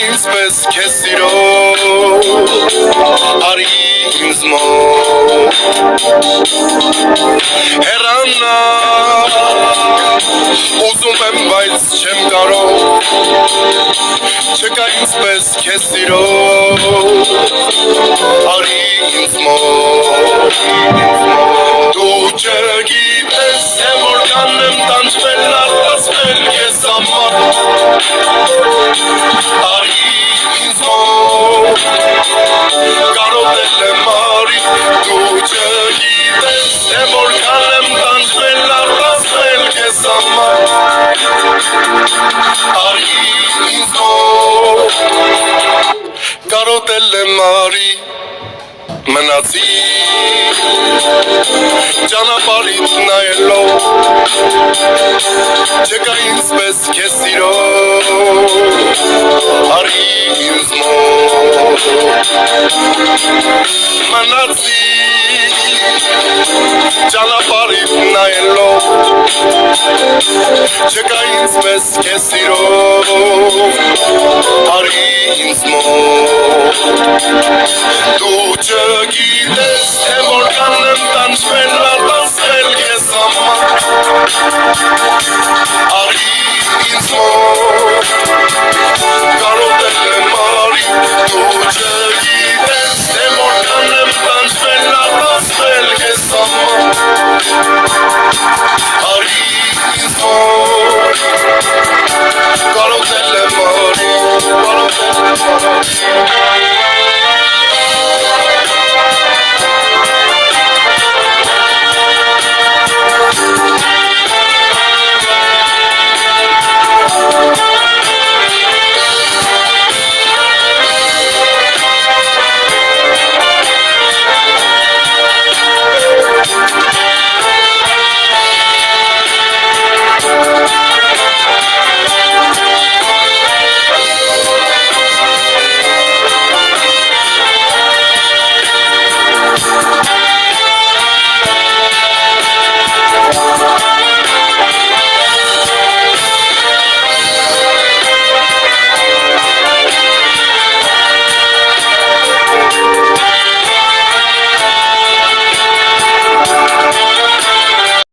ինձպես քեզ սիրով արի ինձ մոտ հեռանա ուզում եմ բայց չեմ կարող չկա ինձպես քեզ սիրով արի ինձ մոտ դու չգիտես թե որքան եմ տանջվել արտասվել քեզ համար արի ինձ մոտ կարոտել եմ արի դու չգիտես թե որքան եմ տանջվել արտասվել քեզ համար արի ինձ մոտ կարոտել եմ արի մնացի ճանապարհից նայելով չկա ինձպես քեզ սիրով արի ինձ մոտ մնացի ճանապարհից նայելով չկա ինձպես քեզ սիրով արի ինձ մոտ